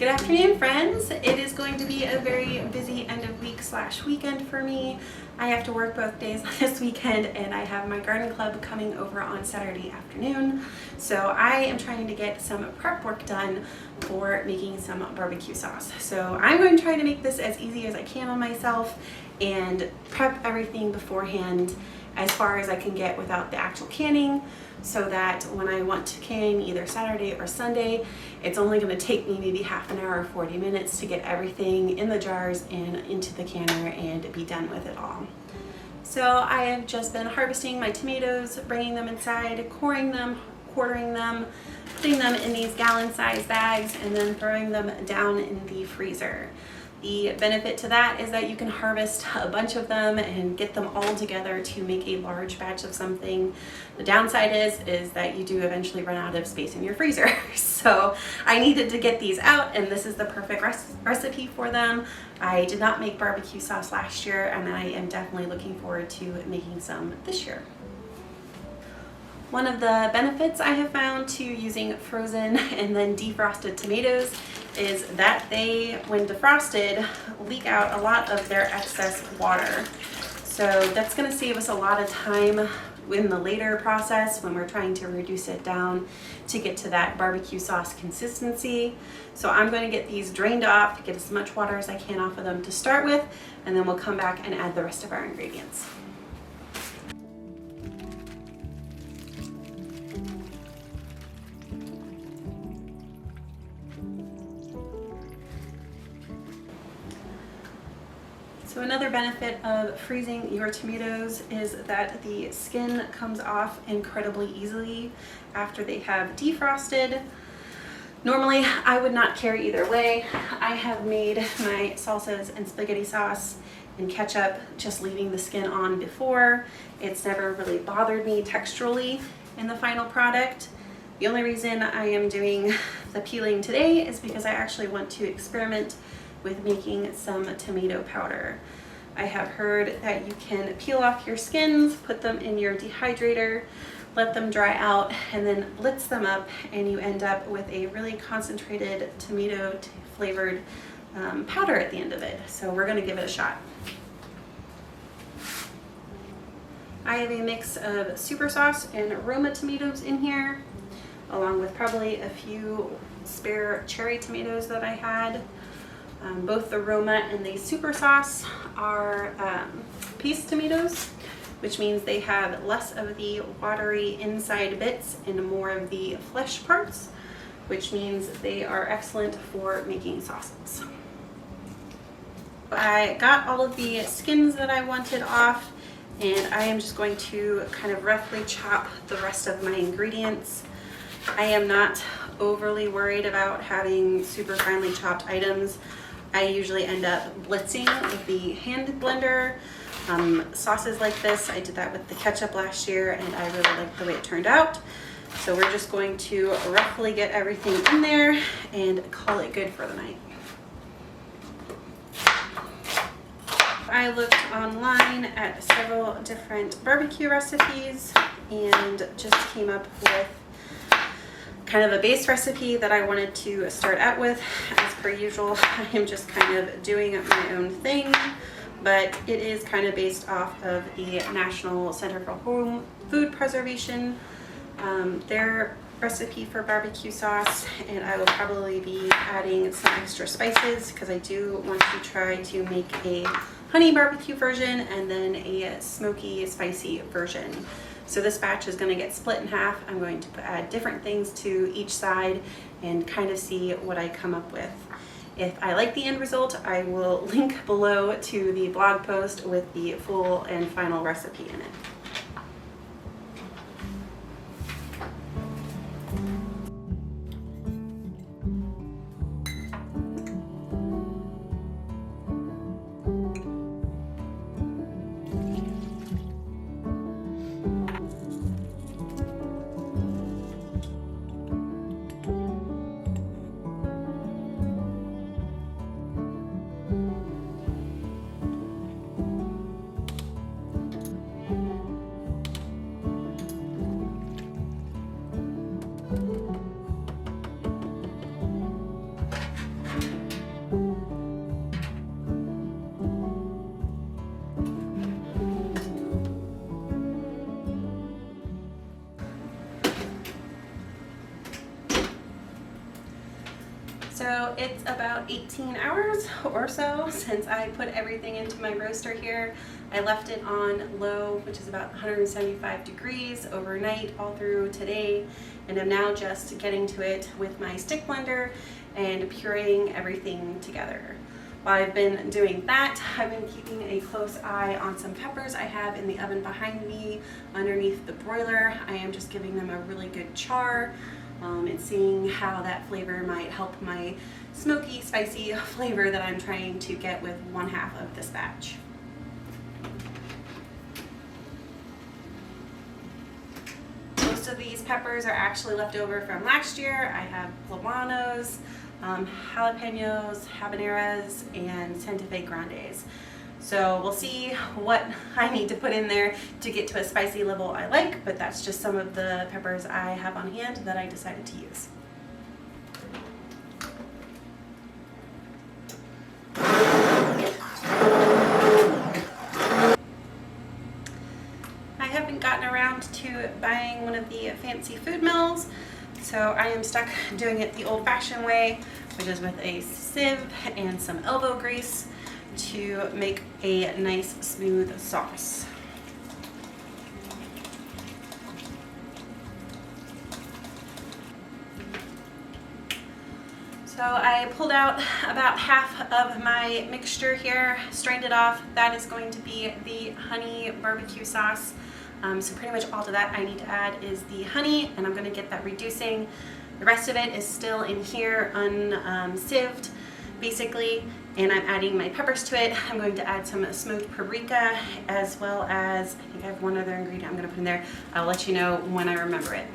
Good afternoon, friends. It is going to be a very busy end of week / weekend for me. I have to work both days this weekend, and I have my garden club coming over on Saturday afternoon. So I am trying to get some prep work done for making some barbecue sauce. So I'm going to try to make this as easy as I can on myself and prep everything beforehand as far as I can get without the actual canning, so that when I want to can either Saturday or Sunday, it's only going to take me maybe half an hour or 40 minutes to get everything in the jars and into the canner and be done with it all. So I have just been harvesting my tomatoes, bringing them inside, coring them, quartering them, putting them in these gallon-sized bags, and then throwing them down in the freezer. The benefit to that is that you can harvest a bunch of them and get them all together to make a large batch of something. The downside is that you do eventually run out of space in your freezer. So I needed to get these out, and this is the perfect recipe for them. I did not make barbecue sauce last year, and I am definitely looking forward to making some this year. One of the benefits I have found to using frozen and then defrosted tomatoes is that they, when defrosted, leak out a lot of their excess water. So that's going to save us a lot of time in the later process when we're trying to reduce it down to get to that barbecue sauce consistency. So I'm going to get these drained off, get as much water as I can off of them to start with, and then we'll come back and add the rest of our ingredients. So another benefit of freezing your tomatoes is that the skin comes off incredibly easily after they have defrosted. Normally, I would not care either way. I have made my salsas and spaghetti sauce and ketchup just leaving the skin on before. It's never really bothered me texturally in the final product. The only reason I am doing the peeling today is because I actually want to experiment with making some tomato powder. I have heard that you can peel off your skins, put them in your dehydrator, let them dry out, and then blitz them up, and you end up with a really concentrated tomato flavored powder at the end of it. So we're going to give it a shot. I have a mix of super sauce and Roma tomatoes in here, along with probably a few spare cherry tomatoes that I had. Both the Roma and the super sauce are piece tomatoes, which means they have less of the watery inside bits and more of the flesh parts, which means they are excellent for making sauces. I got all of the skins that I wanted off, and I am just going to kind of roughly chop the rest of my ingredients. I am not overly worried about having super finely chopped items. I usually end up blitzing with the hand blender. Sauces like this, I did that with the ketchup last year, and I really liked the way it turned out. So we're just going to roughly get everything in there and call it good for the night. I looked online at several different barbecue recipes and just came up with kind of a base recipe that I wanted to start out with. As per usual, I am just kind of doing my own thing, but it is kind of based off of the National Center for Home Food Preservation, their recipe for barbecue sauce, and I will probably be adding some extra spices because I do want to try to make a honey barbecue version and then a smoky spicy version. So this batch is going to get split in half. I'm going to add different things to each side and kind of see what I come up with. If I like the end result, I will link below to the blog post with the full and final recipe in it. So it's about 18 hours or so since I put everything into my roaster here. I left it on low, which is about 175 degrees overnight all through today, and I'm now just getting to it with my stick blender and pureeing everything together. While I've been doing that, I've been keeping a close eye on some peppers I have in the oven behind me underneath the broiler. I am just giving them a really good char and seeing how that flavor might help my smoky, spicy flavor that I'm trying to get with 1/2 of this batch. Most of these peppers are actually left over from last year. I have poblanos, jalapenos, habaneras, and Santa Fe Grandes. So we'll see what I need to put in there to get to a spicy level I like, but that's just some of the peppers I have on hand that I decided to use. I haven't gotten around to buying one of the fancy food mills, so I am stuck doing it the old-fashioned way, which is with a sieve and some elbow grease to make a nice smooth sauce. So I pulled out about half of my mixture here, strained it off. That is going to be the honey barbecue sauce. So pretty much all to that I need to add is the honey, and I'm going to get that reducing. The rest of it is still in here unsieved basically, and I'm adding my peppers to it. I'm going to add some smoked paprika, as well as, I think I have one other ingredient I'm going to put in there. I'll let you know when I remember it.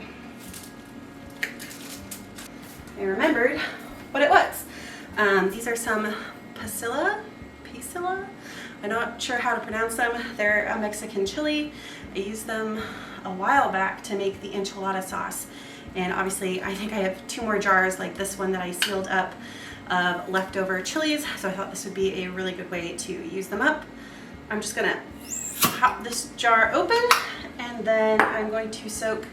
I remembered what it was. These are some pisilla. I'm not sure how to pronounce them. They're a Mexican chili. I used them a while back to make the enchilada sauce, and obviously I think I have 2 more jars like this one that I sealed up of leftover chilies, so I thought this would be a really good way to use them up. I'm just gonna pop this jar open, and then I'm going to soak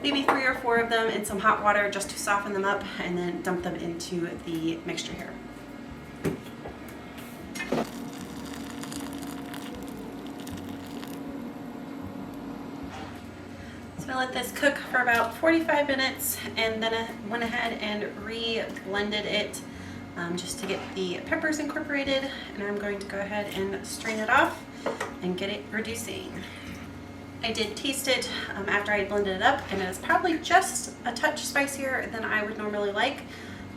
maybe 3 or 4 of them in some hot water just to soften them up, and then dump them into the mixture here. So I let this cook for about 45 minutes, and then I went ahead and re-blended it just to get the peppers incorporated, and I'm going to go ahead and strain it off and get it reducing. I did taste it after I blended it up, and it's probably just a touch spicier than I would normally like,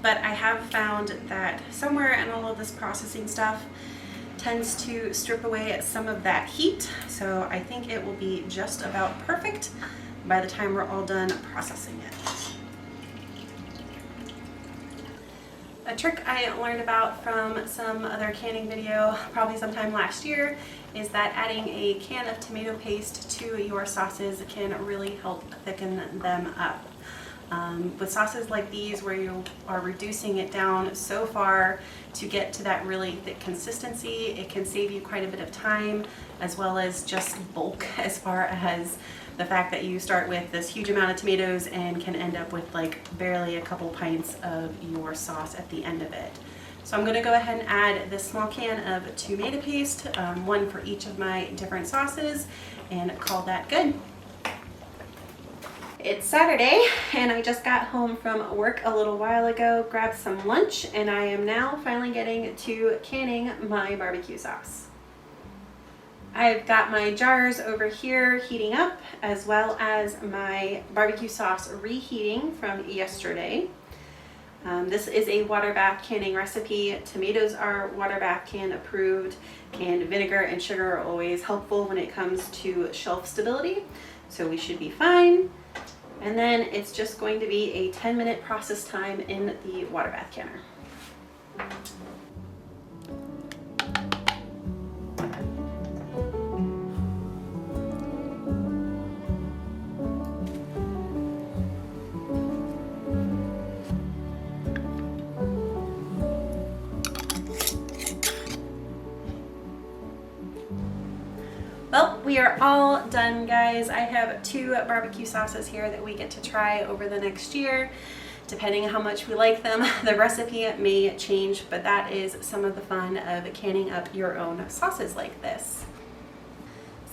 but I have found that somewhere in all of this processing stuff tends to strip away some of that heat, so I think it will be just about perfect by the time we're all done processing it. A trick I learned about from some other canning video probably sometime last year is that adding a can of tomato paste to your sauces can really help thicken them up. With sauces like these, where you are reducing it down so far to get to that really thick consistency, it can save you quite a bit of time, as well as just bulk, as far as the fact that you start with this huge amount of tomatoes and can end up with like barely a couple pints of your sauce at the end of it. So I'm going to go ahead and add this small can of tomato paste, one for each of my different sauces, and call that good. It's Saturday, and I just got home from work a little while ago, grabbed some lunch, and I am now finally getting to canning my barbecue sauce. I've got my jars over here heating up, as well as my barbecue sauce reheating from yesterday. This is a water bath canning recipe. Tomatoes are water bath can approved, and vinegar and sugar are always helpful when it comes to shelf stability, so we should be fine. And then it's just going to be a 10-minute process time in the water bath canner. Well, we are all done, guys. I have 2 barbecue sauces here that we get to try over the next year. Depending on how much we like them, the recipe may change, but that is some of the fun of canning up your own sauces like this.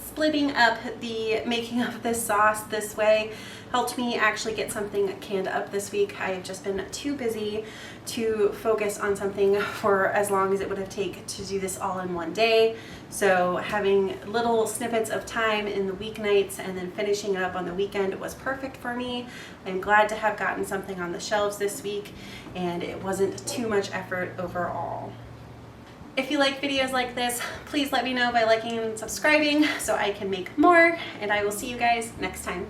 Splitting up the making of this sauce this way helped me actually get something canned up this week. I have just been too busy to focus on something for as long as it would have taken to do this all in one day. So having little snippets of time in the weeknights and then finishing up on the weekend was perfect for me. I'm glad to have gotten something on the shelves this week, and it wasn't too much effort overall. If you like videos like this, please let me know by liking and subscribing so I can make more, and I will see you guys next time.